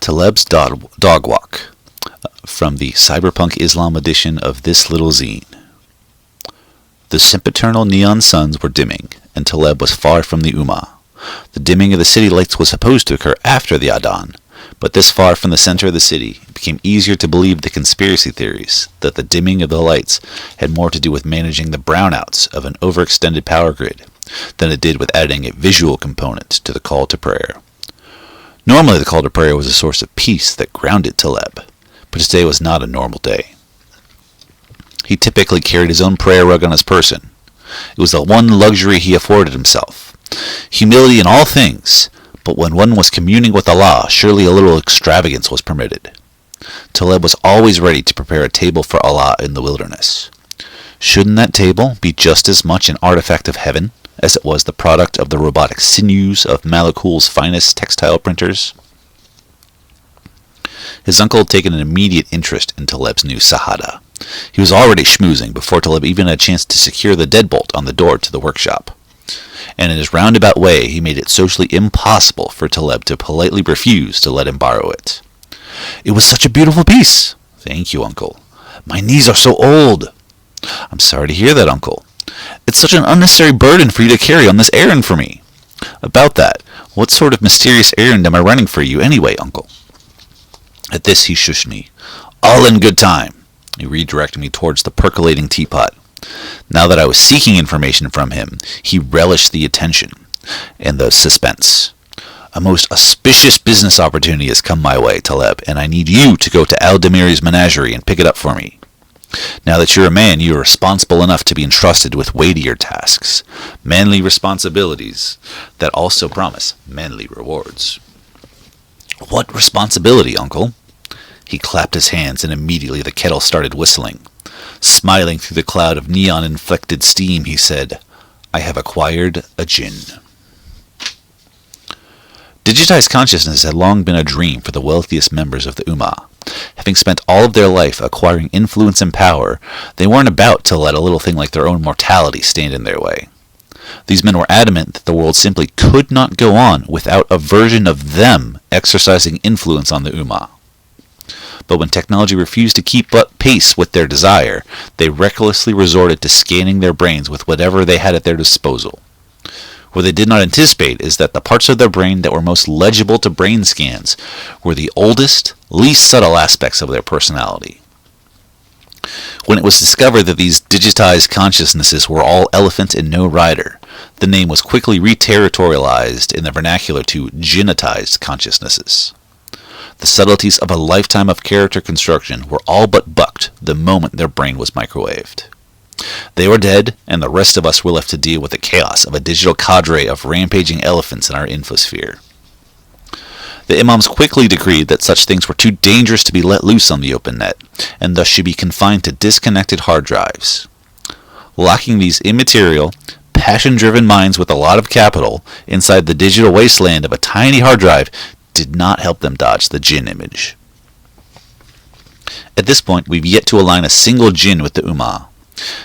Taleb's Dog Walk, from the Cyberpunk Islam edition of This Little Zine. The sempiternal neon suns were dimming, and Taleb was far from the Ummah. The dimming of the city lights was supposed to occur after the Adhan, but this far from the center of the city, it became easier to believe the conspiracy theories that the dimming of the lights had more to do with managing the brownouts of an overextended power grid than it did with adding a visual component to the call to prayer. Normally the call to prayer was a source of peace that grounded Taleb, but today was not a normal day. He typically carried his own prayer rug on his person. It was the one luxury he afforded himself. Humility in all things, but when one was communing with Allah, surely a little extravagance was permitted. Taleb was always ready to prepare a table for Allah in the wilderness. Shouldn't that table be just as much an artifact of heaven as it was the product of the robotic sinews of Malakul's finest textile printers? His uncle had taken an immediate interest in Taleb's new Sahada. He was already schmoozing before Taleb even had a chance to secure the deadbolt on the door to the workshop. And in his roundabout way, he made it socially impossible for Taleb to politely refuse to let him borrow it. "It was such a beautiful piece." "Thank you, Uncle." "My knees are so old." "I'm sorry to hear that, Uncle." "It's such an unnecessary burden for you to carry on this errand for me." "About that, what sort of mysterious errand am I running for you anyway, Uncle?" At this he shushed me. "All in good time." He redirected me towards the percolating teapot. Now that I was seeking information from him, he relished the attention and the suspense. "A most auspicious business opportunity has come my way, Taleb, and I need you to go to Al-Damiri's menagerie and pick it up for me. Now that you're a man, you are responsible enough to be entrusted with weightier tasks, manly responsibilities that also promise manly rewards." "What responsibility, Uncle?" He clapped his hands, and immediately the kettle started whistling. Smiling through the cloud of neon-inflected steam, he said, "I have acquired a jinn." Digitized consciousness had long been a dream for the wealthiest members of the Ummah. Having spent all of their life acquiring influence and power, they weren't about to let a little thing like their own mortality stand in their way. These men were adamant that the world simply could not go on without a version of them exercising influence on the Ummah. But when technology refused to keep pace with their desire, they recklessly resorted to scanning their brains with whatever they had at their disposal. What they did not anticipate is that the parts of their brain that were most legible to brain scans were the oldest, least subtle aspects of their personality. When it was discovered that these digitized consciousnesses were all elephant and no rider, the name was quickly re-territorialized in the vernacular to jinnatized consciousnesses. The subtleties of a lifetime of character construction were all but bucked the moment their brain was microwaved. They were dead, and the rest of us were left to deal with the chaos of a digital cadre of rampaging elephants in our infosphere. The imams quickly decreed that such things were too dangerous to be let loose on the open net, and thus should be confined to disconnected hard drives. Locking these immaterial, passion-driven minds with a lot of capital inside the digital wasteland of a tiny hard drive did not help them dodge the jinn image. At this point, we've yet to align a single jinn with the Ummah.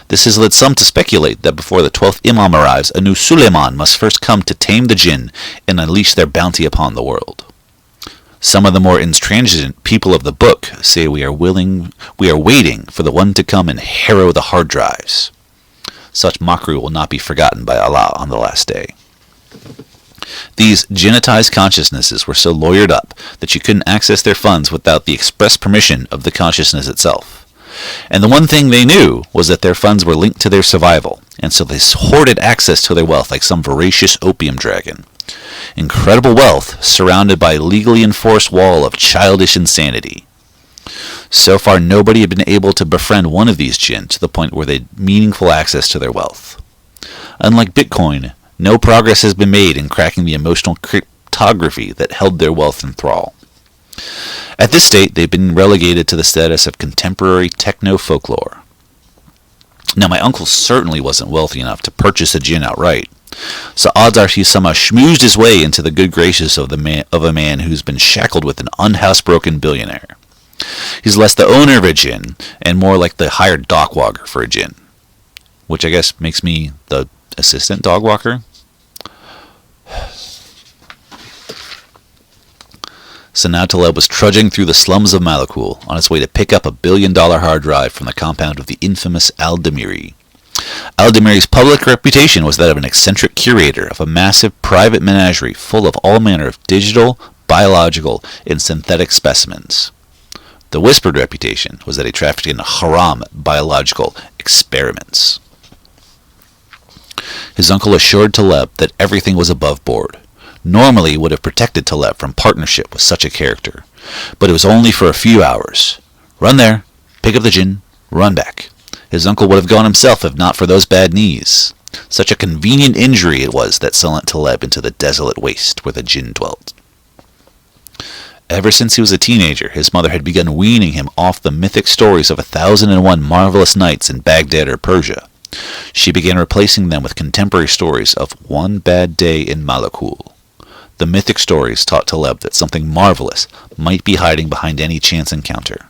This has led some to speculate that before the 12th Imam arrives, a new Suleiman must first come to tame the jinn and unleash their bounty upon the world. Some of the more intransigent people of the book say we are waiting for the one to come and harrow the hard drives. Such mockery will not be forgotten by Allah on the last day. These jinnatized consciousnesses were so lawyered up that you couldn't access their funds without the express permission of the consciousness itself. And the one thing they knew was that their funds were linked to their survival, and so they hoarded access to their wealth like some voracious opium dragon. Incredible wealth surrounded by a legally enforced wall of childish insanity. So far, nobody had been able to befriend one of these jinn to the point where they had meaningful access to their wealth. Unlike Bitcoin, no progress has been made in cracking the emotional cryptography that held their wealth in thrall. At this state, they've been relegated to the status of contemporary techno-folklore. Now, my uncle certainly wasn't wealthy enough to purchase a jinn outright, so odds are he somehow schmoozed his way into the good graces of a man who's been shackled with an unhousebroken billionaire. He's less the owner of a jinn, and more like the hired dog walker for a jinn, which I guess makes me the assistant dog walker. So now Taleb was trudging through the slums of Malakul on his way to pick up a billion-dollar hard drive from the compound of the infamous Al-Damiri. Al-Damiri's public reputation was that of an eccentric curator of a massive private menagerie full of all manner of digital, biological, and synthetic specimens. The whispered reputation was that he trafficked in haram biological experiments. His uncle assured Taleb that everything was above board. Normally, he would have protected Taleb from partnership with such a character, but it was only for a few hours. Run there, pick up the jinn, run back. His uncle would have gone himself if not for those bad knees. Such a convenient injury it was that sent Taleb into the desolate waste where the jinn dwelt. Ever since he was a teenager, his mother had begun weaning him off the mythic stories of 1001 marvelous nights in Baghdad or Persia. She began replacing them with contemporary stories of one bad day in Malakul. The mythic stories taught Taleb that something marvelous might be hiding behind any chance encounter.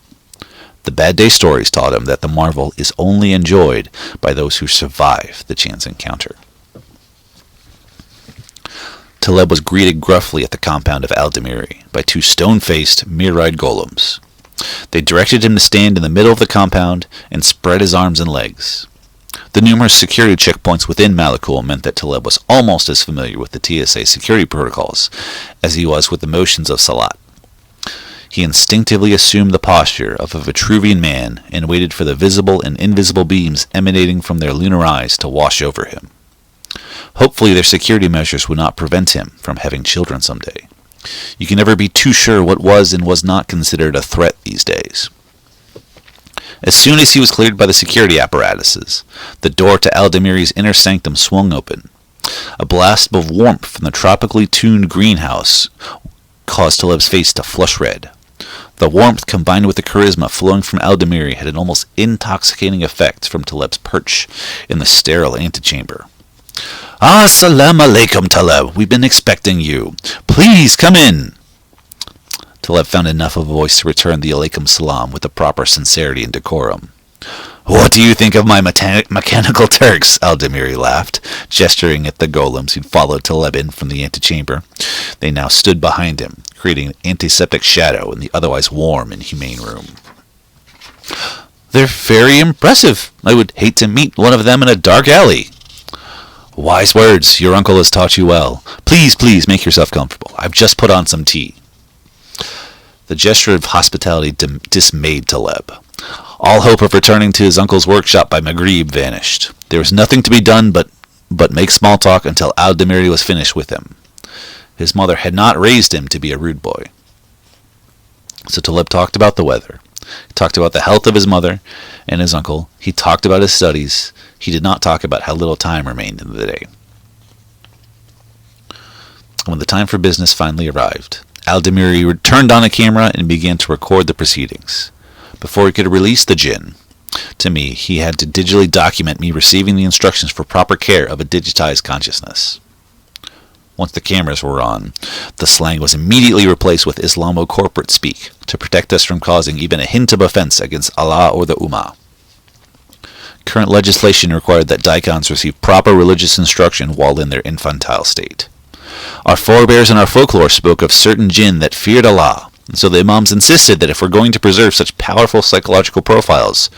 The bad day stories taught him that the marvel is only enjoyed by those who survive the chance encounter. Taleb was greeted gruffly at the compound of Al-Damiri by two stone-faced, mirror-eyed golems. They directed him to stand in the middle of the compound and spread his arms and legs. The numerous security checkpoints within Malakul meant that Taleb was almost as familiar with the TSA security protocols as he was with the motions of Salat. He instinctively assumed the posture of a Vitruvian man and waited for the visible and invisible beams emanating from their lunar eyes to wash over him. Hopefully their security measures would not prevent him from having children someday. You can never be too sure what was and was not considered a threat these days. As soon as he was cleared by the security apparatuses, the door to Al-Damiri's inner sanctum swung open. A blast of warmth from the tropically tuned greenhouse caused Taleb's face to flush red. The warmth combined with the charisma flowing from Al-Damiri had an almost intoxicating effect from Taleb's perch in the sterile antechamber. "As-salamu alaykum, Taleb. We've been expecting you. Please come in." Taleb found enough of a voice to return the alaikum salam with the proper sincerity and decorum. "What do you think of my mechanical Turks?" Al-Damiri laughed, gesturing at the golems who'd followed Taleb in from the antechamber. They now stood behind him, creating an antiseptic shadow in the otherwise warm and humane room. "They're very impressive. I would hate to meet one of them in a dark alley." "Wise words. Your uncle has taught you well. Please, please, make yourself comfortable. I've just put on some tea." The gesture of hospitality dismayed Taleb. All hope of returning to his uncle's workshop by Maghrib vanished. There was nothing to be done but make small talk until Al-Damiri was finished with him. His mother had not raised him to be a rude boy. So Taleb talked about the weather. He talked about the health of his mother and his uncle. He talked about his studies. He did not talk about how little time remained in the day. When the time for business finally arrived, Al-Damiri turned on a camera and began to record the proceedings. Before he could release the jinn to me, he had to digitally document me receiving the instructions for proper care of a digitized consciousness. Once the cameras were on, the slang was immediately replaced with Islamo-corporate speak to protect us from causing even a hint of offense against Allah or the Ummah. Current legislation required that daikons receive proper religious instruction while in their infantile state. Our forebears and our folklore spoke of certain jinn that feared Allah, and so the imams insisted that if we're going to preserve such powerful psychological profiles,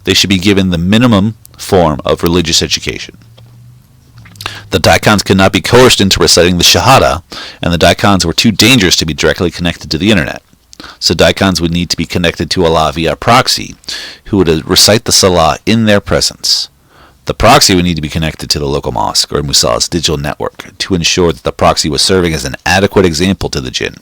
they should be given the minimum form of religious education. The daikons could not be coerced into reciting the Shahada, and the daikons were too dangerous to be directly connected to the internet. So daikons would need to be connected to Allah via a proxy, who would recite the Salah in their presence. The proxy would need to be connected to the local mosque or Musa's digital network to ensure that the proxy was serving as an adequate example to the jinn.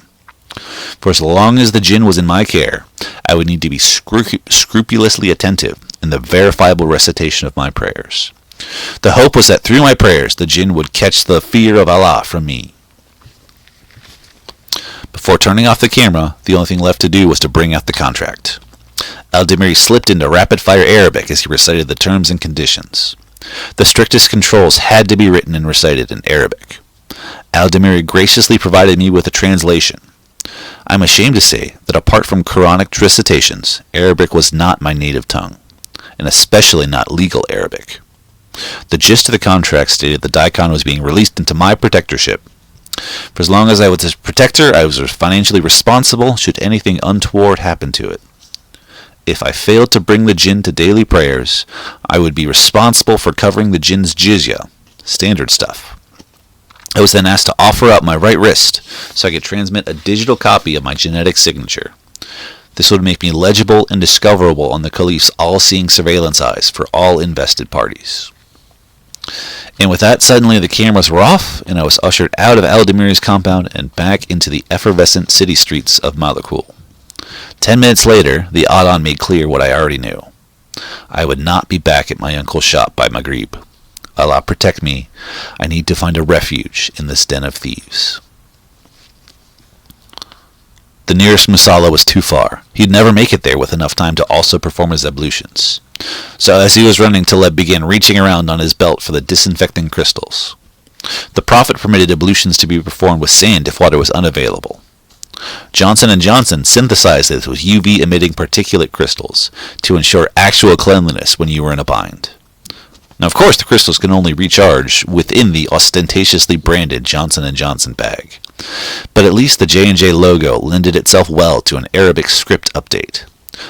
For as long as the jinn was in my care, I would need to be scrupulously attentive in the verifiable recitation of my prayers. The hope was that through my prayers, the jinn would catch the fear of Allah from me. Before turning off the camera, the only thing left to do was to bring out the contract. Al-Damiri slipped into rapid-fire Arabic as he recited the terms and conditions. The strictest controls had to be written and recited in Arabic. Al-Damiri graciously provided me with a translation. I'm ashamed to say that apart from Quranic recitations, Arabic was not my native tongue, and especially not legal Arabic. The gist of the contract stated the daikon was being released into my protectorship. For as long as I was his protector, I was financially responsible should anything untoward happen to it. If I failed to bring the jinn to daily prayers, I would be responsible for covering the jinn's jizya, standard stuff. I was then asked to offer up my right wrist so I could transmit a digital copy of my genetic signature. This would make me legible and discoverable on the Caliph's all-seeing surveillance eyes for all invested parties. And with that, suddenly the cameras were off, and I was ushered out of Al-Damiri's compound and back into the effervescent city streets of Malakul. 10 minutes later, the Adhan made clear what I already knew. I would not be back at my uncle's shop by Maghrib. Allah protect me. I need to find a refuge in this den of thieves. The nearest musalla was too far. He'd never make it there with enough time to also perform his ablutions. So as he was running, Talab began reaching around on his belt for the disinfecting crystals. The Prophet permitted ablutions to be performed with sand if water was unavailable. Johnson & Johnson synthesized this with UV-emitting particulate crystals to ensure actual cleanliness when you were in a bind. Now, of course, the crystals can only recharge within the ostentatiously branded Johnson & Johnson bag. But at least the J&J logo lended itself well to an Arabic script update.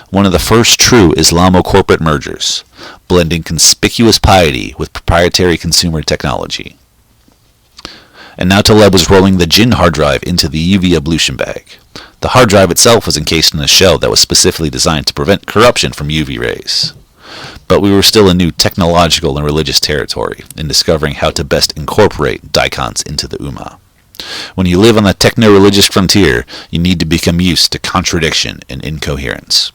One of the first true Islamo-corporate mergers, blending conspicuous piety with proprietary consumer technology. And now Taleb was rolling the Jinn hard drive into the UV ablution bag. The hard drive itself was encased in a shell that was specifically designed to prevent corruption from UV rays. But we were still in new technological and religious territory in discovering how to best incorporate daikons into the Ummah. When you live on the techno-religious frontier, you need to become used to contradiction and incoherence.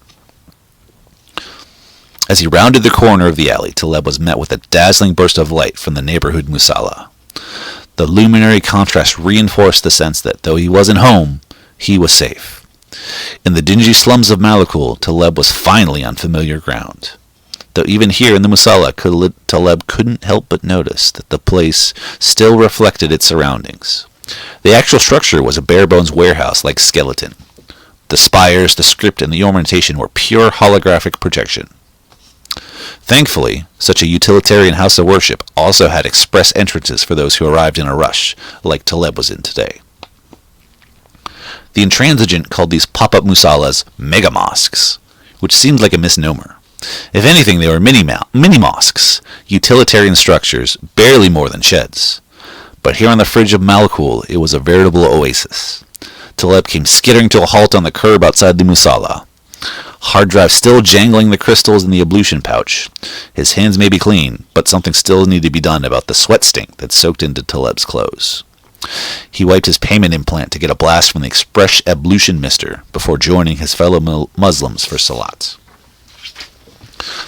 As he rounded the corner of the alley, Taleb was met with a dazzling burst of light from the neighborhood musalla. The luminary contrast reinforced the sense that, though he wasn't home, he was safe. In the dingy slums of Malakul, Taleb was finally on familiar ground. Though even here in the musalla, Taleb couldn't help but notice that the place still reflected its surroundings. The actual structure was a bare-bones warehouse-like skeleton. The spires, the script, and the ornamentation were pure holographic projection. Thankfully, such a utilitarian house of worship also had express entrances for those who arrived in a rush, like Taleb was in today. The intransigent called these pop-up musallas mega-mosques, which seemed like a misnomer. If anything, they were mini-mosques, utilitarian structures, barely more than sheds. But here on the fringe of Malakul, it was a veritable oasis. Taleb came skittering to a halt on the curb outside the musalla. Hard drive still jangling the crystals in the ablution pouch. His hands may be clean, but something still needed to be done about the sweat stink that soaked into Taleb's clothes. He wiped his payment implant to get a blast from the express ablution mister before joining his fellow Muslims for salat.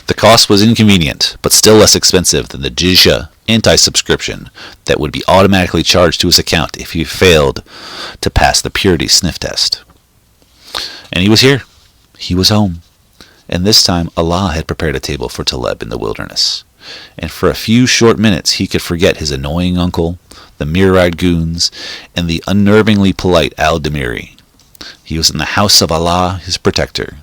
The cost was inconvenient, but still less expensive than the jizya anti-subscription that would be automatically charged to his account if he failed to pass the purity sniff test. And he was here. He was home. And this time Allah had prepared a table for Taleb in the wilderness. And for a few short minutes he could forget his annoying uncle, the mirror-eyed goons, and the unnervingly polite Al-Damiri. He was in the house of Allah, his protector.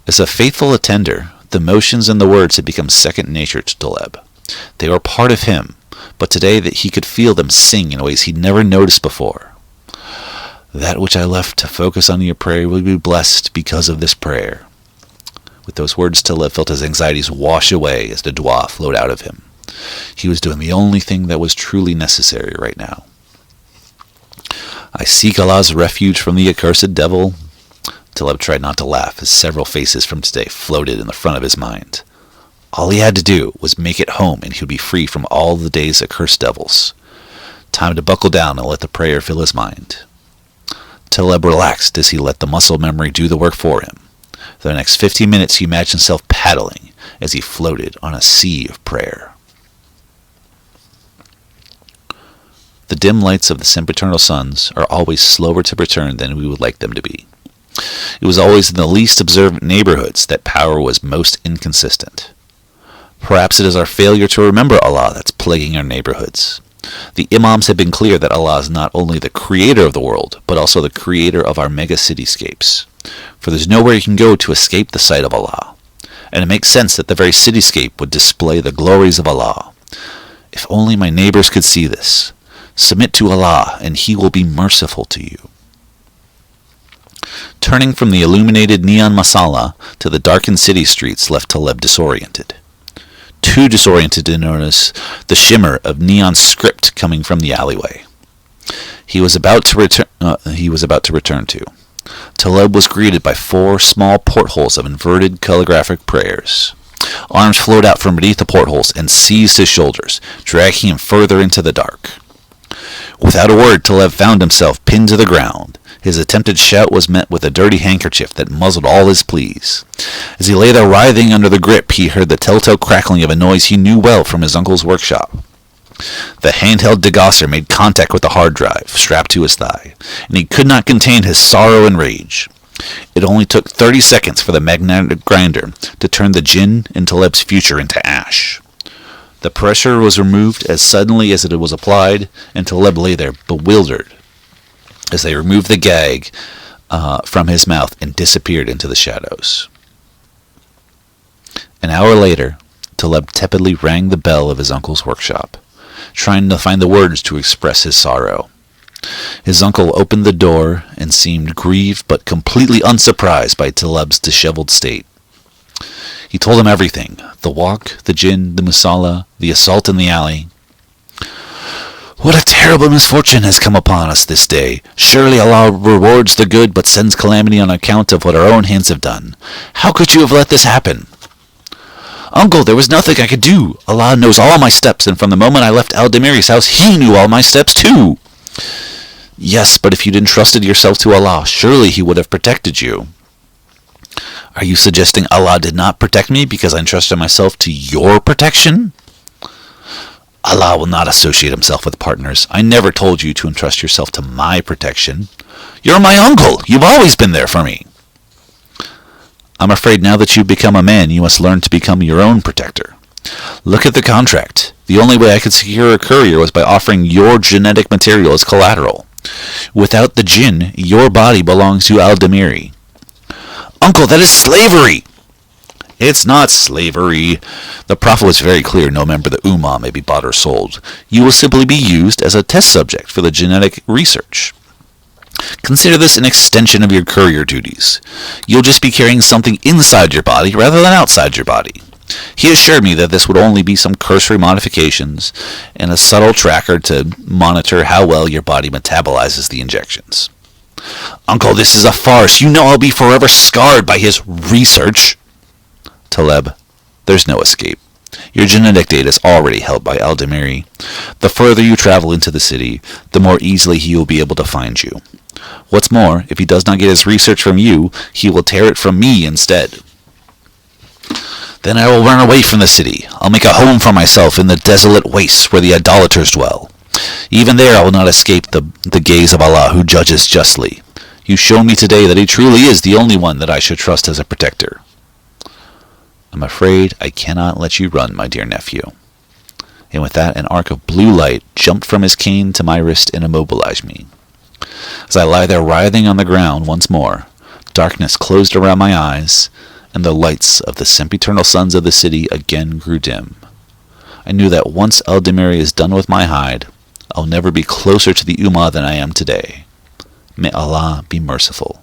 As a faithful attender, the motions and the words had become second nature to Taleb. They were part of him, but today that he could feel them sing in ways he'd never noticed before. That which I left to focus on your prayer will be blessed because of this prayer. With those words, Taleb felt his anxieties wash away as the dua flowed out of him. He was doing the only thing that was truly necessary right now. I seek Allah's refuge from the accursed devil. Taleb tried not to laugh as several faces from today floated in the front of his mind. All he had to do was make it home and he would be free from all the day's accursed devils. Time to buckle down and let the prayer fill his mind. Taleb relaxed as he let the muscle memory do the work for him. For the next 15 minutes he imagined himself paddling as he floated on a sea of prayer. The dim lights of the sempiternal suns are always slower to return than we would like them to be. It was always in the least observant neighborhoods that power was most inconsistent. Perhaps it is our failure to remember Allah that's plaguing our neighborhoods. The Imams have been clear that Allah is not only the creator of the world, but also the creator of our mega cityscapes. For there's nowhere you can go to escape the sight of Allah. And it makes sense that the very cityscape would display the glories of Allah. If only my neighbors could see this. Submit to Allah, and He will be merciful to you. Turning from the illuminated neon masala to the darkened city streets left Taleb disoriented. Too disoriented to notice the shimmer of neon script coming from the alleyway. He was about to return to. Taleb was greeted by 4 small portholes of inverted calligraphic prayers. Arms flowed out from beneath the portholes and seized his shoulders, dragging him further into the dark. Without a word, Taleb found himself pinned to the ground. His attempted shout was met with a dirty handkerchief that muzzled all his pleas. As he lay there writhing under the grip, he heard the telltale crackling of a noise he knew well from his uncle's workshop. The handheld degausser made contact with the hard drive, strapped to his thigh, and he could not contain his sorrow and rage. It only took 30 seconds for the magnetic grinder to turn the jinn in Taleb's future into ash. The pressure was removed as suddenly as it was applied, and Taleb lay there bewildered as they removed the gag from his mouth and disappeared into the shadows. An hour later, Taleb tepidly rang the bell of his uncle's workshop, trying to find the words to express his sorrow. His uncle opened the door and seemed grieved but completely unsurprised by Taleb's disheveled state. He told him everything: the walk, the jinn, the musalla, the assault in the alley. "What a terrible misfortune has come upon us this day. Surely Allah rewards the good but sends calamity on account of what our own hands have done. How could you have let this happen?" "Uncle, there was nothing I could do. Allah knows all my steps, and from the moment I left Al-Damiri's house, He knew all my steps too." "Yes, but if you'd entrusted yourself to Allah, surely He would have protected you." "Are you suggesting Allah did not protect me because I entrusted myself to your protection?" "Allah will not associate Himself with partners. I never told you to entrust yourself to my protection. You're my uncle. You've always been there for me." "I'm afraid now that you've become a man, you must learn to become your own protector. Look at the contract. The only way I could secure a courier was by offering your genetic material as collateral. Without the jinn, your body belongs to Al-Damiri." "Uncle, that is slavery!" "It's not slavery. The Prophet was very clear: no member of the Ummah may be bought or sold. You will simply be used as a test subject for the genetic research. Consider this an extension of your courier duties. You'll just be carrying something inside your body rather than outside your body. He assured me that this would only be some cursory modifications and a subtle tracker to monitor how well your body metabolizes the injections." "Uncle, this is a farce. You know I'll be forever scarred by his research." "Taleb, there's no escape. Your genetic data is already held by Al-Damiri. The further you travel into the city, the more easily he will be able to find you. What's more, if he does not get his research from you, he will tear it from me instead. Then I will run away from the city. I'll make a home for myself in the desolate wastes where the idolaters dwell. Even there I will not escape the gaze of Allah, who judges justly. You show me today that He truly is the only one that I should trust as a protector. I'm afraid I cannot let you run, my dear nephew." And with that, an arc of blue light jumped from his cane to my wrist and immobilized me. As I lie there writhing on the ground once more, darkness closed around my eyes, and the lights of the sempiternal suns of the city again grew dim. I knew that once Al-Damiri is done with my hide, I'll never be closer to the Ummah than I am today. May Allah be merciful.